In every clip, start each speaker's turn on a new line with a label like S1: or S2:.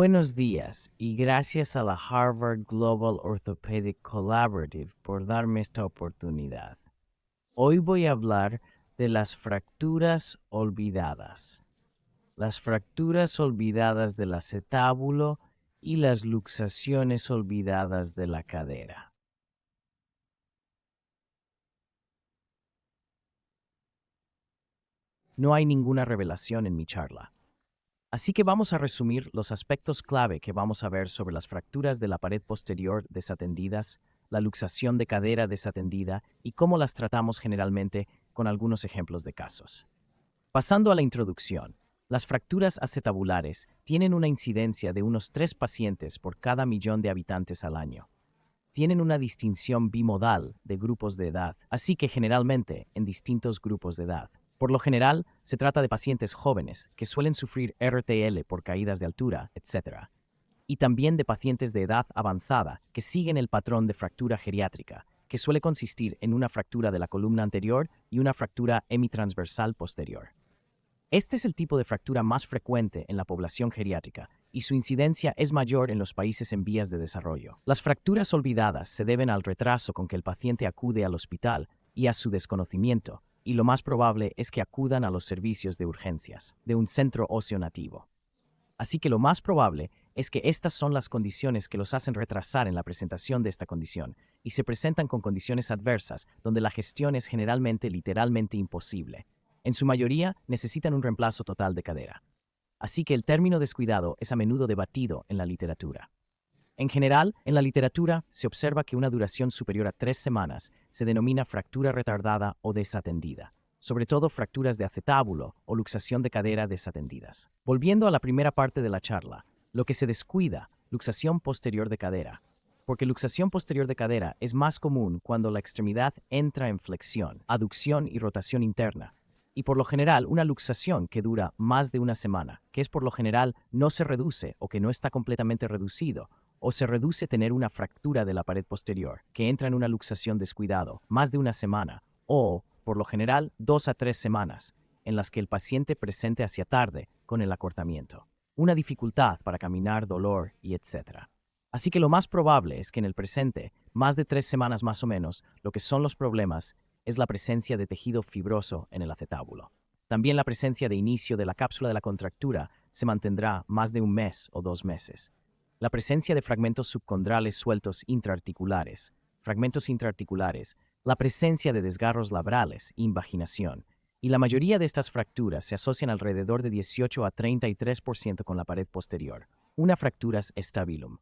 S1: Buenos días y gracias a la Harvard Global Orthopedic Collaborative por darme esta oportunidad. Hoy voy a hablar de las fracturas olvidadas. Las fracturas olvidadas del acetábulo y las luxaciones olvidadas de la cadera. No hay ninguna revelación en mi charla. Así que vamos a resumir los aspectos clave que vamos a ver sobre las fracturas de la pared posterior desatendidas, la luxación de cadera desatendida y cómo las tratamos generalmente con algunos ejemplos de casos. Pasando a la introducción, las fracturas acetabulares tienen una incidencia de unos 3 pacientes por cada millón de habitantes al año. Tienen una distinción bimodal de grupos de edad, así que generalmente en distintos grupos de edad. Por lo general, se trata de pacientes jóvenes que suelen sufrir RTL por caídas de altura, etc. Y también de pacientes de edad avanzada que siguen el patrón de fractura geriátrica, que suele consistir en una fractura de la columna anterior y una fractura hemitransversal posterior. Este es el tipo de fractura más frecuente en la población geriátrica y su incidencia es mayor en los países en vías de desarrollo. Las fracturas olvidadas se deben al retraso con que el paciente acude al hospital y a su desconocimiento, y lo más probable es que acudan a los servicios de urgencias de un centro óseo nativo. Así que lo más probable es que estas son las condiciones que los hacen retrasar en la presentación de esta condición, y se presentan con condiciones adversas donde la gestión es generalmente literalmente imposible. En su mayoría necesitan un reemplazo total de cadera. Así que el término descuidado es a menudo debatido en la literatura. En general, en la literatura se observa que una duración superior a 3 semanas se denomina fractura retardada o desatendida, sobre todo fracturas de acetábulo o luxación de cadera desatendidas. Volviendo a la primera parte de la charla, lo que se descuida, luxación posterior de cadera, porque luxación posterior de cadera es más común cuando la extremidad entra en flexión, aducción y rotación interna, y por lo general una luxación que dura más de una semana, que es por lo general no se reduce o que no está completamente reducido, o se reduce tener una fractura de la pared posterior, que entra en una luxación descuidado, más de una semana, o, por lo general, 2 a 3 semanas, en las que el paciente presente hacia tarde con el acortamiento, una dificultad para caminar, dolor y etc. Así que lo más probable es que en el presente, más de 3 semanas más o menos, lo que son los problemas es la presencia de tejido fibroso en el acetábulo. También la presencia de inicio de la cápsula de la contractura se mantendrá más de un mes o 2 meses. La presencia de fragmentos subcondrales sueltos intraarticulares, la presencia de desgarros labrales, invaginación, y la mayoría de estas fracturas se asocian alrededor de 18 a 33% con la pared posterior, una fracturas stabilum.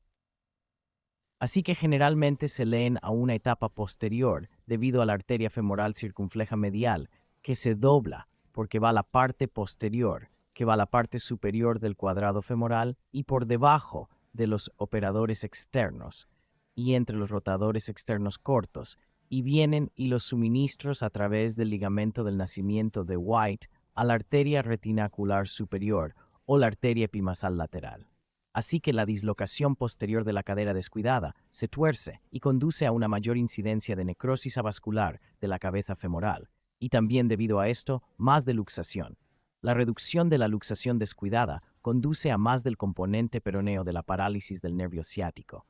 S1: Así que generalmente se leen a una etapa posterior debido a la arteria femoral circunfleja medial, que se dobla porque va a la parte posterior, que va a la parte superior del cuadrado femoral y por debajo de los operadores externos y entre los rotadores externos cortos, y vienen y los suministros a través del ligamento del nacimiento de White a la arteria retinacular superior o la arteria epimasal lateral. Así que la dislocación posterior de la cadera descuidada se tuerce y conduce a una mayor incidencia de necrosis avascular de la cabeza femoral, y también debido a esto, más de luxación. La reducción de la luxación descuidada conduce a más del componente peroneo de la parálisis del nervio ciático.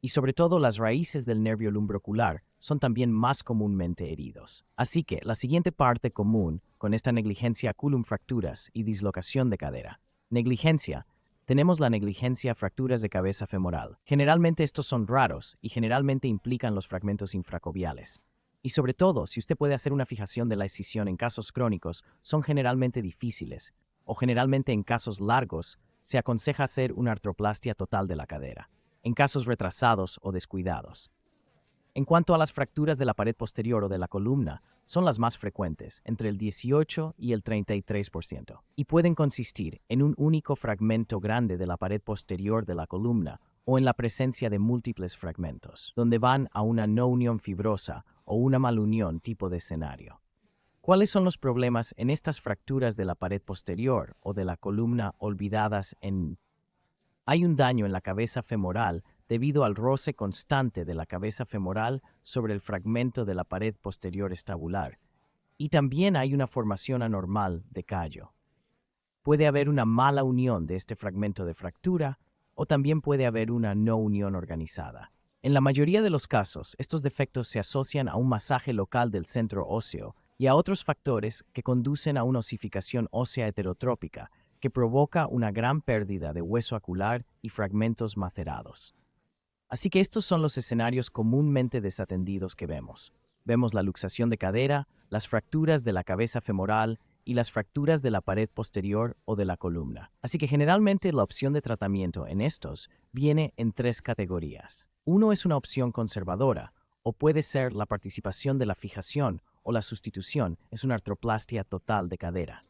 S1: Y sobre todo las raíces del nervio lumbrocular son también más comúnmente heridos. Así que la siguiente parte común con esta negligencia culum fracturas y dislocación de cadera. Negligencia. Tenemos la negligencia fracturas de cabeza femoral. Generalmente estos son raros y generalmente implican los fragmentos infracobiales. Y sobre todo, si usted puede hacer una fijación de la escisión en casos crónicos, son generalmente difíciles, o generalmente en casos largos, se aconseja hacer una artroplastia total de la cadera, en casos retrasados o descuidados. En cuanto a las fracturas de la pared posterior o de la columna, son las más frecuentes, entre el 18 y el 33%, y pueden consistir en un único fragmento grande de la pared posterior de la columna o en la presencia de múltiples fragmentos, donde van a una no unión fibrosa o una malunión tipo de escenario. ¿Cuáles son los problemas en estas fracturas de la pared posterior o de la columna olvidadas en? Hay un daño en la cabeza femoral debido al roce constante de la cabeza femoral sobre el fragmento de la pared posterior estabular, y también hay una formación anormal de callo. Puede haber una mala unión de este fragmento de fractura o también puede haber una no unión organizada. En la mayoría de los casos, estos defectos se asocian a un masaje local del centro óseo y a otros factores que conducen a una osificación ósea heterotrópica, que provoca una gran pérdida de hueso acular y fragmentos macerados. Así que estos son los escenarios comúnmente desatendidos que vemos. Vemos la luxación de cadera, las fracturas de la cabeza femoral y las fracturas de la pared posterior o de la columna. Así que generalmente la opción de tratamiento en estos viene en tres categorías. Uno es una opción conservadora, o puede ser la participación de la fijación o la sustitución es una artroplastia total de cadera.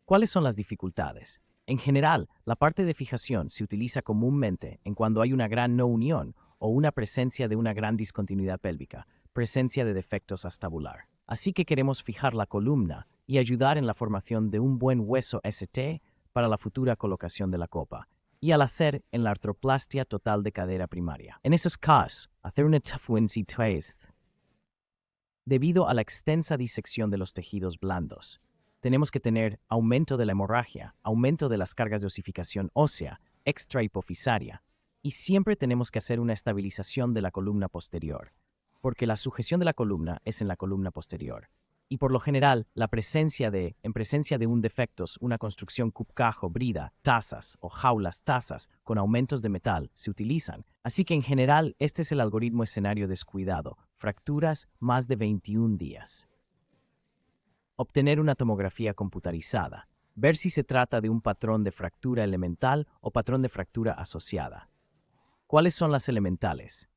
S1: ¿Cuáles son las dificultades? En general, la parte de fijación se utiliza comúnmente en cuando hay una gran no unión o una presencia de una gran discontinuidad pélvica, presencia de defectos astabular. Así que queremos fijar la columna y ayudar en la formación de un buen hueso ST para la futura colocación de la copa, y al hacer en la artroplastia total de cadera primaria. En esos casos, hacer una Tufwincy twist. Debido a la extensa disección de los tejidos blandos, tenemos que tener aumento de la hemorragia, aumento de las cargas de osificación ósea, extrahipofisaria, y siempre tenemos que hacer una estabilización de la columna posterior, porque la sujeción de la columna es en la columna posterior. Y por lo general, en presencia de un defectos, una construcción cupcajo, brida, tazas o jaulas tazas con aumentos de metal se utilizan. Así que en general, este es el algoritmo escenario descuidado, fracturas más de 21 días. Obtener una tomografía computarizada. Ver si se trata de un patrón de fractura elemental o patrón de fractura asociada. ¿Cuáles son las elementales?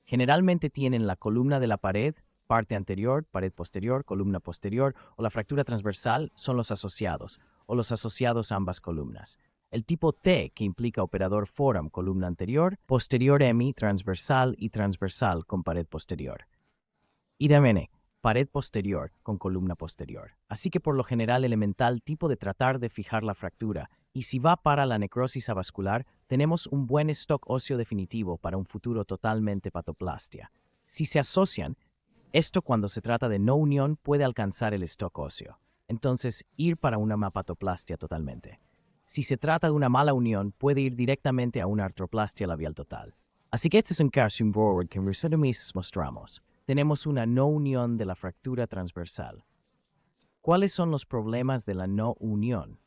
S1: Generalmente tienen la columna de la pared, parte anterior, pared posterior, columna posterior, o la fractura transversal son los asociados, o los asociados a ambas columnas. El tipo T, que implica operador forum, columna anterior, posterior hemi, transversal y transversal con pared posterior. Idem, pared posterior con columna posterior. Así que por lo general elemental tipo de tratar de fijar la fractura, y si va para la necrosis avascular, tenemos un buen stock óseo definitivo para un futuro totalmente patoplastia. Si se asocian, esto cuando se trata de no unión puede alcanzar el stock óseo. Entonces, ir para una mapatoplastia totalmente. Si se trata de una mala unión, puede ir directamente a una artroplastia labial total. Así que este es un caso forward que en resumis mostramos. Tenemos una no unión de la fractura transversal. ¿Cuáles son los problemas de la no unión?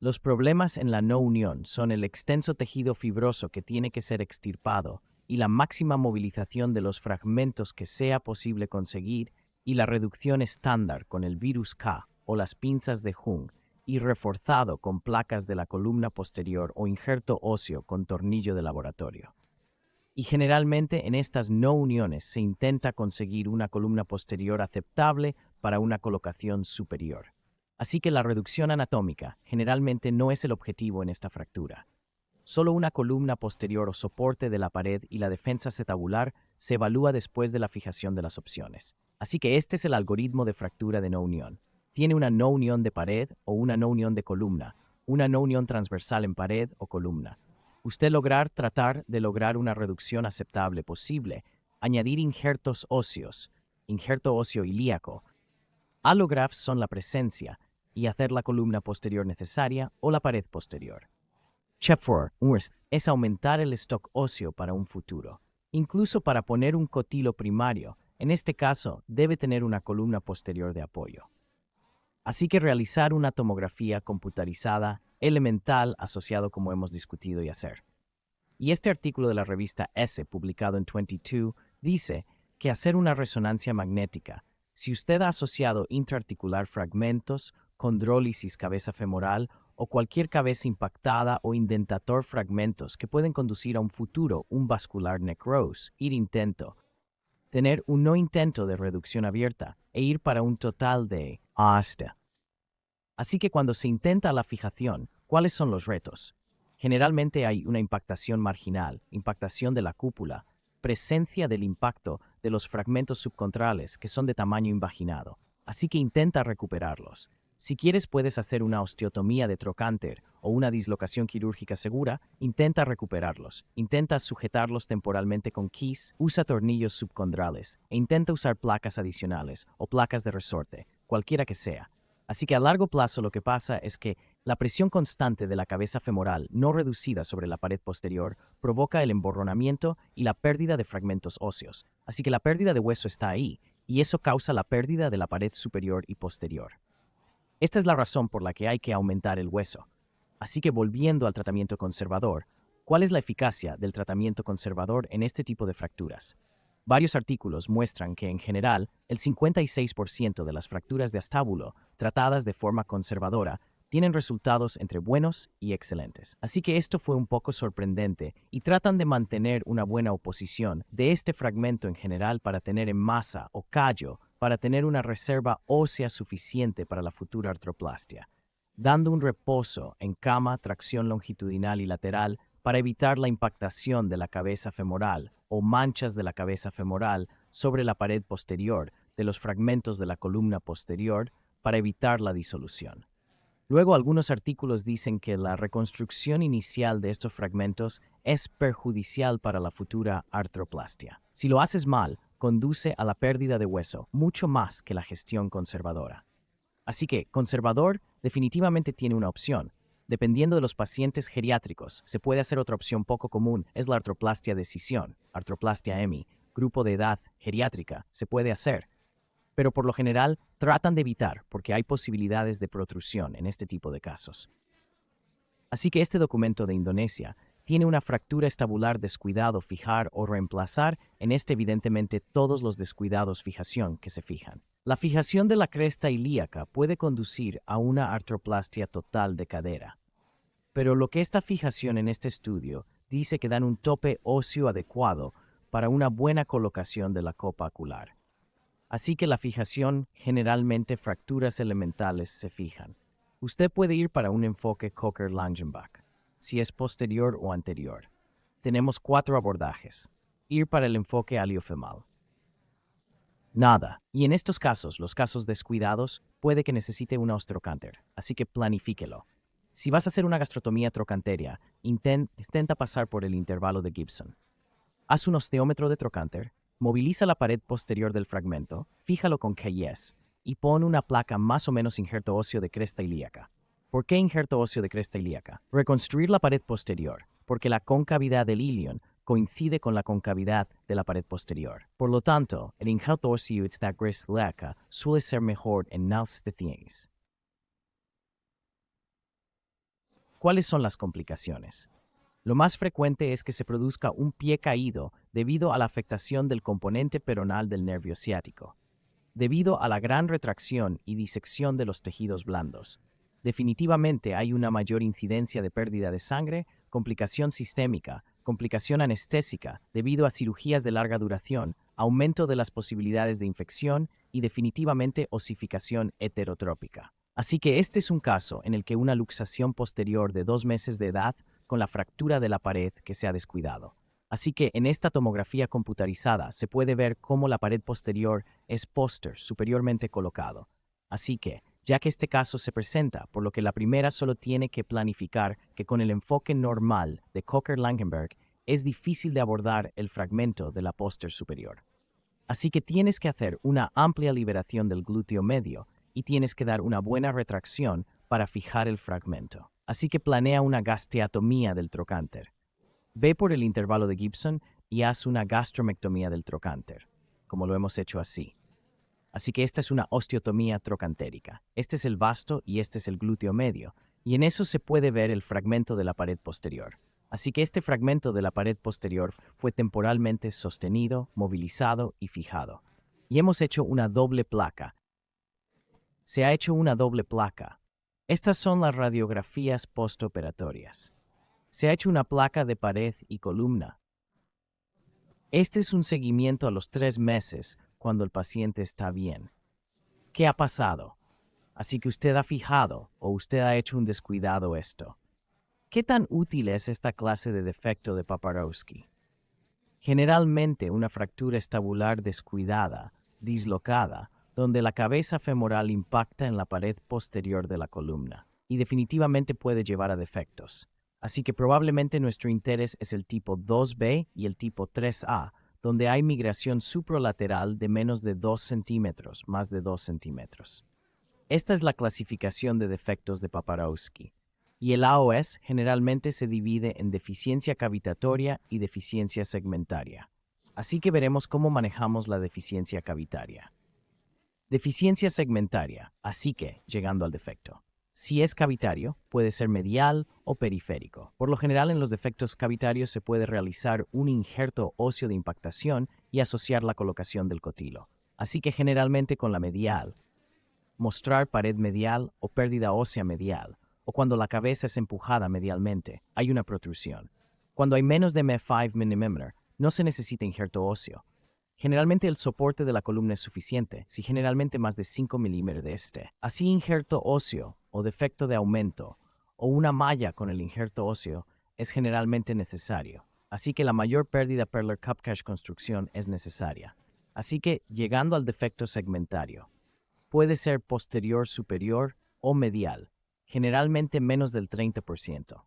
S1: Los problemas en la no unión son el extenso tejido fibroso que tiene que ser extirpado y la máxima movilización de los fragmentos que sea posible conseguir y la reducción estándar con el virus K o las pinzas de Jung y reforzado con placas de la columna posterior o injerto óseo con tornillo de laboratorio. Y generalmente en estas no uniones se intenta conseguir una columna posterior aceptable para una colocación superior. Así que la reducción anatómica generalmente no es el objetivo en esta fractura. Solo una columna posterior o soporte de la pared y la defensa acetabular se evalúa después de la fijación de las opciones. Así que este es el algoritmo de fractura de no unión. Tiene una no unión de pared o una no unión de columna, una no unión transversal en pared o columna. Usted tratar de lograr una reducción aceptable posible, añadir injertos óseos, injerto óseo ilíaco. Allografts son la presencia y hacer la columna posterior necesaria o la pared posterior. Step 4 es aumentar el stock óseo para un futuro. Incluso para poner un cotilo primario, en este caso debe tener una columna posterior de apoyo. Así que realizar una tomografía computarizada elemental asociado como hemos discutido y hacer. Y este artículo de la revista S, publicado en 22, dice que hacer una resonancia magnética, si usted ha asociado intraarticular fragmentos, condrólisis cabeza femoral o cualquier cabeza impactada o indentator fragmentos que pueden conducir a un futuro, un vascular necrosis, ir intento, tener un no intento de reducción abierta e ir para un total de hasta. Así que cuando se intenta la fijación, ¿cuáles son los retos? Generalmente hay una impactación marginal, impactación de la cúpula, presencia del impacto de los fragmentos subcontrales que son de tamaño invaginado. Así que intenta recuperarlos. Si quieres puedes hacer una osteotomía de trocánter o una dislocación quirúrgica segura, intenta recuperarlos. Intenta sujetarlos temporalmente con keys, usa tornillos subcondrales e intenta usar placas adicionales o placas de resorte, cualquiera que sea. Así que a largo plazo lo que pasa es que La presión constante de la cabeza femoral no reducida sobre la pared posterior provoca el emborronamiento y la pérdida de fragmentos óseos, así que la pérdida de hueso está ahí, y eso causa la pérdida de la pared superior y posterior. Esta es la razón por la que hay que aumentar el hueso. Así que volviendo al tratamiento conservador, ¿cuál es la eficacia del tratamiento conservador en este tipo de fracturas? Varios artículos muestran que, en general, el 56% de las fracturas de acéfalo tratadas de forma conservadora tienen resultados entre buenos y excelentes. Así que esto fue un poco sorprendente y tratan de mantener una buena oposición de este fragmento en general para tener en masa o callo para tener una reserva ósea suficiente para la futura artroplastia, dando un reposo en cama, tracción longitudinal y lateral para evitar la impactación de la cabeza femoral o manchas de la cabeza femoral sobre la pared posterior de los fragmentos de la columna posterior para evitar la disolución. Luego, algunos artículos dicen que la reconstrucción inicial de estos fragmentos es perjudicial para la futura artroplastia. Si lo haces mal, conduce a la pérdida de hueso mucho más que la gestión conservadora. Así que, conservador definitivamente tiene una opción. Dependiendo de los pacientes geriátricos, se puede hacer otra opción poco común, es la artroplastia de escisión, artroplastia EMI, grupo de edad geriátrica, se puede hacer. Pero por lo general tratan de evitar porque hay posibilidades de protrusión en este tipo de casos. Así que este documento de Indonesia tiene una fractura estabular descuidado fijar o reemplazar en evidentemente todos los descuidados fijación que se fijan. La fijación de la cresta ilíaca puede conducir a una artroplastia total de cadera. Pero lo que esta fijación en este estudio dice que dan un tope óseo adecuado para una buena colocación de la copa ocular. Así que la fijación, generalmente fracturas elementales se fijan. Usted puede ir para un enfoque Cocker-Langenbach, si es posterior o anterior. Tenemos 4 abordajes. Ir para el enfoque aliofemal. Nada. Y en estos casos, los casos descuidados, puede que necesite una osteocánter, así que planifíquelo. Si vas a hacer una gastrotomía trochanteria, intenta pasar por el intervalo de Gibson. Haz un osteómetro de trochanter, moviliza la pared posterior del fragmento, fíjalo con K-yes y pon una placa más o menos injerto óseo de cresta ilíaca. ¿Por qué injerto óseo de cresta ilíaca? Reconstruir la pared posterior, porque la concavidad del ilion coincide con la concavidad de la pared posterior. Por lo tanto, el injerto óseo de esta cresta ilíaca suele ser mejor en los pacientes. ¿Cuáles son las complicaciones? Lo más frecuente es que se produzca un pie caído debido a la afectación del componente peronal del nervio ciático, debido a la gran retracción y disección de los tejidos blandos. Definitivamente hay una mayor incidencia de pérdida de sangre, complicación sistémica, complicación anestésica debido a cirugías de larga duración, aumento de las posibilidades de infección y definitivamente osificación heterotrópica. Así que este es un caso en el que una luxación posterior de 2 meses de edad con la fractura de la pared que se ha descuidado. Así que en esta tomografía computarizada se puede ver cómo la pared posterior es superiormente colocado. Así que, ya que este caso se presenta, por lo que la primera solo tiene que planificar que con el enfoque normal de Cocker-Langenbach es difícil de abordar el fragmento de la póster superior. Así que tienes que hacer una amplia liberación del glúteo medio y tienes que dar una buena retracción para fijar el fragmento. Así que planea una gasteatomía del trocánter. Ve por el intervalo de Gibson y haz una gastromectomía del trocánter, como lo hemos hecho así. Así que esta es una osteotomía trocantérica. Este es el vasto y este es el glúteo medio, y en eso se puede ver el fragmento de la pared posterior. Así que este fragmento de la pared posterior fue temporalmente sostenido, movilizado y fijado. Y hemos hecho una doble placa. Se ha hecho una doble placa. Estas son las radiografías postoperatorias. Se ha hecho una placa de pared y columna. Este es un seguimiento a los 3 meses cuando el paciente está bien. ¿Qué ha pasado? Así que usted ha fijado o usted ha hecho un descuidado esto. ¿Qué tan útil es esta clase de defecto de Paparowski? Generalmente una fractura estabular descuidada, dislocada, donde la cabeza femoral impacta en la pared posterior de la columna, y definitivamente puede llevar a defectos. Así que probablemente nuestro interés es el tipo 2B y el tipo 3A, donde hay migración supralateral de menos de 2 centímetros, más de 2 centímetros. Esta es la clasificación de defectos de Paparowski. Y el AOS generalmente se divide en deficiencia cavitatoria y deficiencia segmentaria. Así que veremos cómo manejamos la deficiencia cavitaria. Deficiencia segmentaria, así que, llegando al defecto. Si es cavitario, puede ser medial o periférico. Por lo general, en los defectos cavitarios se puede realizar un injerto óseo de impactación y asociar la colocación del cotilo. Así que generalmente con la medial, mostrar pared medial o pérdida ósea medial, o cuando la cabeza es empujada medialmente, hay una protrusión. Cuando hay menos de 5 mm, no se necesita injerto óseo. Generalmente el soporte de la columna es suficiente, si generalmente más de 5 mm de este. Así injerto óseo o defecto de aumento o una malla con el injerto óseo es generalmente necesario. Así que la mayor pérdida Perler Cupcash construcción es necesaria. Así que llegando al defecto segmentario. Puede ser posterior superior o medial, generalmente menos del 30%.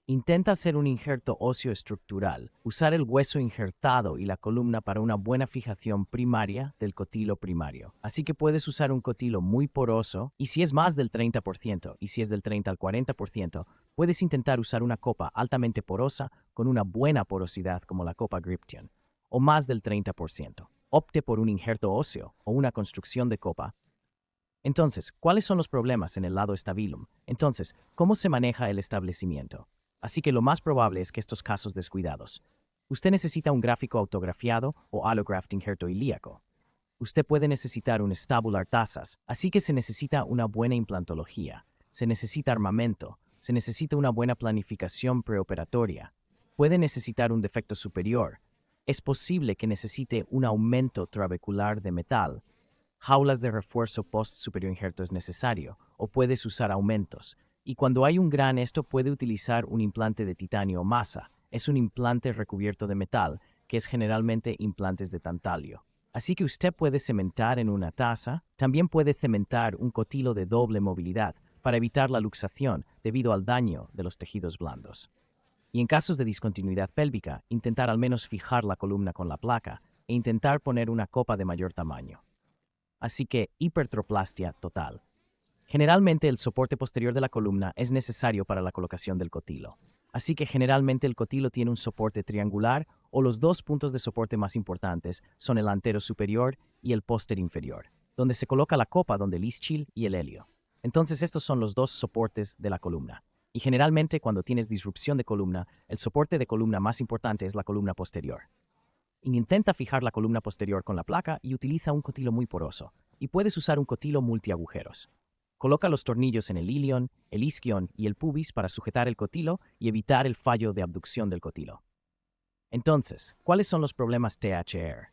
S1: Intenta hacer un injerto óseo estructural, usar el hueso injertado y la columna para una buena fijación primaria del cotilo primario. Así que puedes usar un cotilo muy poroso, y si es más del 30% y si es del 30 al 40%, puedes intentar usar una copa altamente porosa con una buena porosidad como la copa Gription, o más del 30%. Opte por un injerto óseo o una construcción de copa. Entonces, ¿cuáles son los problemas en el lado stabilum? Entonces, ¿cómo se maneja el establecimiento? Así que lo más probable es que estos casos descuidados. Usted necesita un gráfico autografiado o allograft injerto ilíaco. Usted puede necesitar un stabular tasas, así que se necesita una buena implantología, se necesita armamento, se necesita una buena planificación preoperatoria. Puede necesitar un defecto superior. Es posible que necesite un aumento trabecular de metal. Jaulas de refuerzo post-superior injerto es necesario, o puedes usar aumentos. Y cuando hay un gran esto puede utilizar un implante de titanio o masa. Es un implante recubierto de metal, que es generalmente implantes de tantalio. Así que usted puede cementar en una taza, también puede cementar un cotilo de doble movilidad para evitar la luxación debido al daño de los tejidos blandos. Y en casos de discontinuidad pélvica, intentar al menos fijar la columna con la placa e intentar poner una copa de mayor tamaño. Así que hipertroplastia total. Generalmente el soporte posterior de la columna es necesario para la colocación del cotilo. Así que generalmente el cotilo tiene un soporte triangular o los dos puntos de soporte más importantes son el antero superior y el póster inferior, donde se coloca la copa donde el ischil y el helio. Entonces estos son los dos soportes de la columna. Y generalmente cuando tienes disrupción de columna, el soporte de columna más importante es la columna posterior. Intenta fijar la columna posterior con la placa y utiliza un cotilo muy poroso. Y puedes usar un cotilo multiagujeros. Coloca los tornillos en el ilion, el isquion y el pubis para sujetar el cotilo y evitar el fallo de abducción del cotilo. Entonces, ¿cuáles son los problemas THR?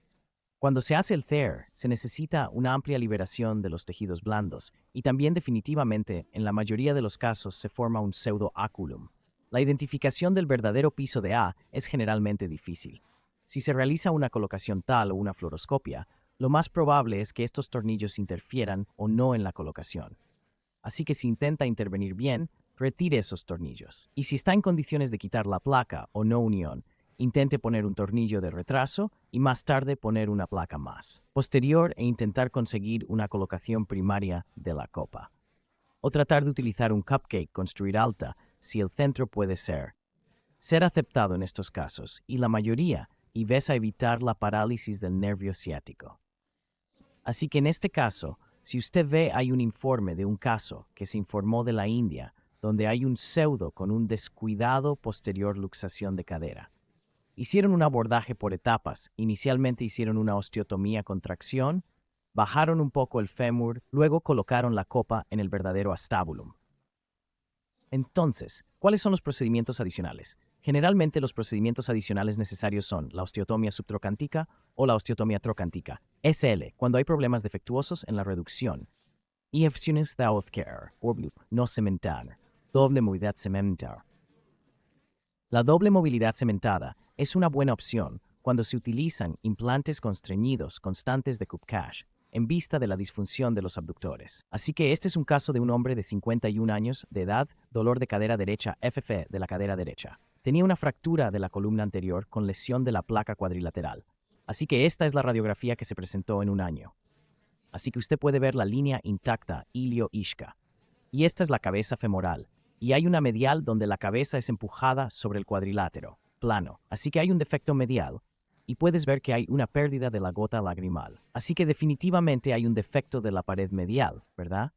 S1: Cuando se hace el THR, se necesita una amplia liberación de los tejidos blandos y también definitivamente, en la mayoría de los casos, se forma un pseudoaculum. La identificación del verdadero piso de A es generalmente difícil. Si se realiza una colocación tal o una fluoroscopia, lo más probable es que estos tornillos interfieran o no en la colocación. Así que si intenta intervenir bien, retire esos tornillos. Y si está en condiciones de quitar la placa o no unión, intente poner un tornillo de retraso y más tarde poner una placa más posterior e intentar conseguir una colocación primaria de la copa. O tratar de utilizar un cupcake construir alta si el centro puede ser aceptado en estos casos, y la mayoría, y ves a evitar la parálisis del nervio ciático. Así que en este caso, si usted ve hay un informe de un caso que se informó de la India, donde hay un pseudo con un descuidado posterior luxación de cadera. Hicieron un abordaje por etapas, inicialmente hicieron una osteotomía con tracción, bajaron un poco el fémur, luego colocaron la copa en el verdadero astabulum. Entonces, ¿cuáles son los procedimientos adicionales? Generalmente los procedimientos adicionales necesarios son la osteotomía subtrocántica o la osteotomía trocántica, SL, cuando hay problemas defectuosos en la reducción. Y opciones de healthcare, o no cementar, doble movilidad cementar. La doble movilidad cementada es una buena opción cuando se utilizan implantes constreñidos constantes de Cupcash en vista de la disfunción de los abductores. Así que este es un caso de un hombre de 51 años de edad, dolor de cadera derecha, FF de la cadera derecha. Tenía una fractura de la columna anterior con lesión de la placa cuadrilateral. Así que esta es la radiografía que se presentó en un año. Así que usted puede ver la línea intacta ilio-isca. Y esta es la cabeza femoral. Y hay una medial donde la cabeza es empujada sobre el cuadrilátero, plano. Así que hay un defecto medial. Y puedes ver que hay una pérdida de la gota lagrimal. Así que definitivamente hay un defecto de la pared medial, ¿verdad?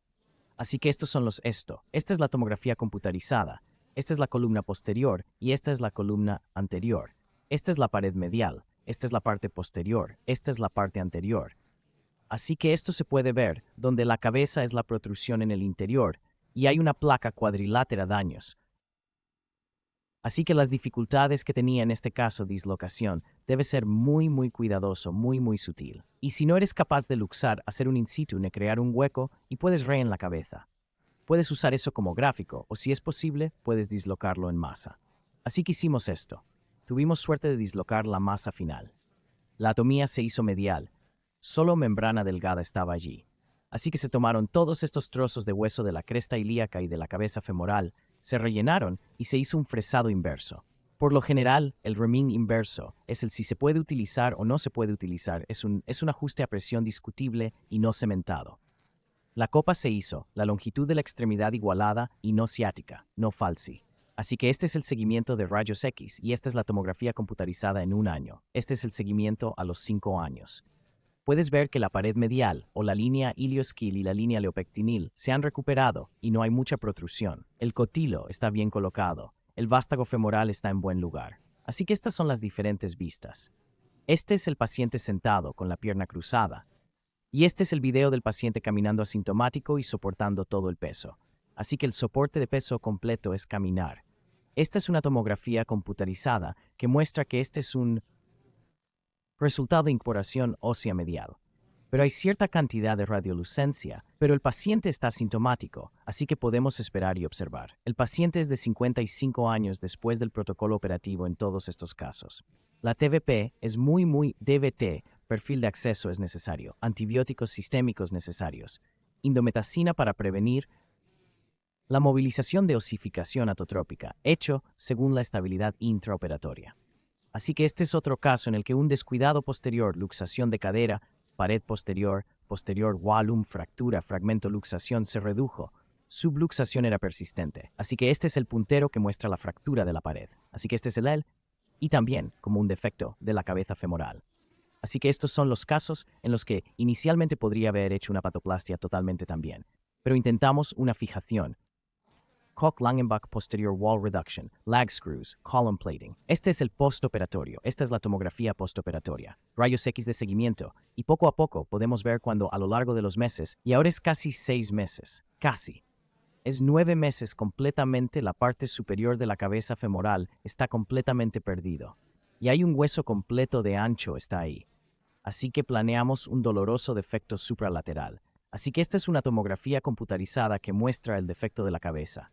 S1: Así que estos son los esto. Esta es la tomografía computarizada. Esta es la columna posterior y esta es la columna anterior. Esta es la pared medial. Esta es la parte posterior. Esta es la parte anterior. Así que esto se puede ver, donde la cabeza es la protrusión en el interior y hay una placa cuadrilátera daños. Así que las dificultades que tenía en este caso dislocación debe ser muy cuidadoso, muy sutil. Y si no eres capaz de luxar, hacer un in situ, crear un hueco y puedes re en la cabeza. Puedes usar eso como gráfico o si es posible, puedes dislocarlo en masa. Así que hicimos esto. Tuvimos suerte de dislocar la masa final. La atomía se hizo medial. Solo membrana delgada estaba allí. Así que se tomaron todos estos trozos de hueso de la cresta ilíaca y de la cabeza femoral, se rellenaron y se hizo un fresado inverso. Por lo general, el remin inverso es el si se puede utilizar o no se puede utilizar, es un ajuste a presión discutible y no cementado. La copa se hizo, la longitud de la extremidad igualada y no ciática, no falsi. Así que este es el seguimiento de rayos X y esta es la tomografía computarizada en 1 año. Este es el seguimiento a los 5 años. Puedes ver que la pared medial o la línea iliosquil y la línea leopectinil se han recuperado y no hay mucha protrusión. El cotilo está bien colocado. El vástago femoral está en buen lugar. Así que estas son las diferentes vistas. Este es el paciente sentado con la pierna cruzada. Y este es el video del paciente caminando asintomático y soportando todo el peso. Así que el soporte de peso completo es caminar. Esta es una tomografía computarizada que muestra que este es un resultado de incorporación ósea medial. Pero hay cierta cantidad de radiolucencia, pero el paciente está asintomático, así que podemos esperar y observar. El paciente es de 55 años después del protocolo operativo en todos estos casos. La TVP es muy DVT, perfil de acceso es necesario, antibióticos sistémicos necesarios, indometacina para prevenir la movilización de osificación atotrópica, hecho según la estabilidad intraoperatoria. Así que este es otro caso en el que un descuidado posterior, luxación de cadera, pared posterior, walum, fractura, fragmento luxación se redujo. Subluxación era persistente. Así que este es el puntero que muestra la fractura de la pared. Así que este es el L y también como un defecto de la cabeza femoral. Así que estos son los casos en los que inicialmente podría haber hecho una patoplastia totalmente también. Pero intentamos una fijación. Koch-Langenbach Posterior Wall Reduction, lag screws, column plating. Este es el postoperatorio. Esta es la tomografía postoperatoria. Rayos X de seguimiento. Y poco a poco podemos ver cuando a lo largo de los meses, y ahora es casi 6 meses, casi. Es 9 meses completamente la parte superior de la cabeza femoral está completamente perdido. Y hay un hueso completo de ancho está ahí. Así que planeamos un doloroso defecto supralateral. Así que esta es una tomografía computarizada que muestra el defecto de la cabeza.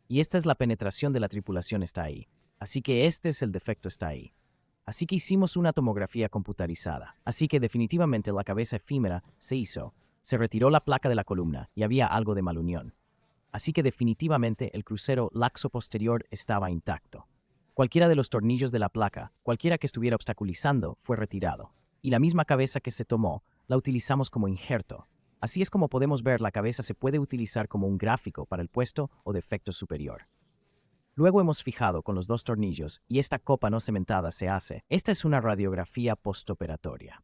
S1: Y esta es la penetración de la tripulación está ahí. Así que este es el defecto está ahí. Así que hicimos una tomografía computarizada. Así que definitivamente la cabeza efímera se hizo. Se retiró la placa de la columna y había algo de malunión. Así que definitivamente el crucero laxo posterior estaba intacto. Cualquiera de los tornillos de la placa, cualquiera que estuviera obstaculizando, fue retirado. Y la misma cabeza que se tomó, la utilizamos como injerto. Así es como podemos ver, la cabeza se puede utilizar como un gráfico para el puesto o defecto superior. Luego hemos fijado con los 2 tornillos y esta copa no cementada se hace. Esta es una radiografía postoperatoria.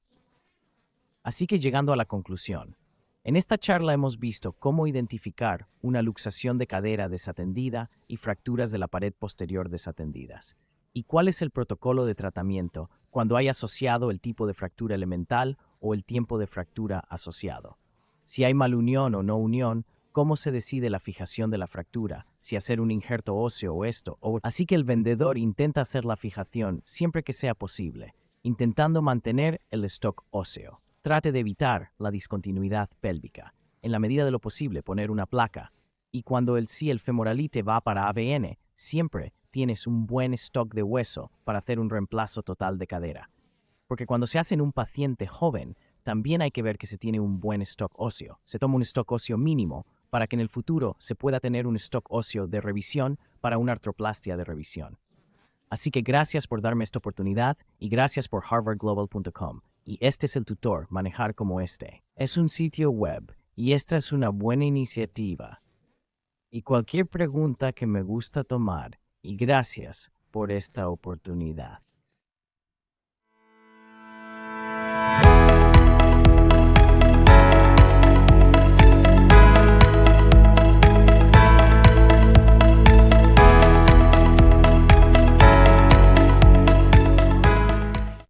S1: Así que llegando a la conclusión, en esta charla hemos visto cómo identificar una luxación de cadera desatendida y fracturas de la pared posterior desatendidas, y cuál es el protocolo de tratamiento cuando hay asociado el tipo de fractura elemental o el tiempo de fractura asociado. Si hay malunión o no unión, cómo se decide la fijación de la fractura, si hacer un injerto óseo o esto, así que el vendedor intenta hacer la fijación siempre que sea posible, intentando mantener el stock óseo. Trate de evitar la discontinuidad pélvica. En la medida de lo posible, poner una placa. Y cuando el femoralite va para AVN, siempre tienes un buen stock de hueso para hacer un reemplazo total de cadera. Porque cuando se hace en un paciente joven, también hay que ver que se tiene un buen stock óseo. Se toma un stock óseo mínimo para que en el futuro se pueda tener un stock óseo de revisión para una artroplastia de revisión. Así que gracias por darme esta oportunidad y gracias por harvardglobal.com. Y este es el tutor, manejar como este. Es un sitio web y esta es una buena iniciativa. Y cualquier pregunta que me gusta tomar, y gracias por esta oportunidad.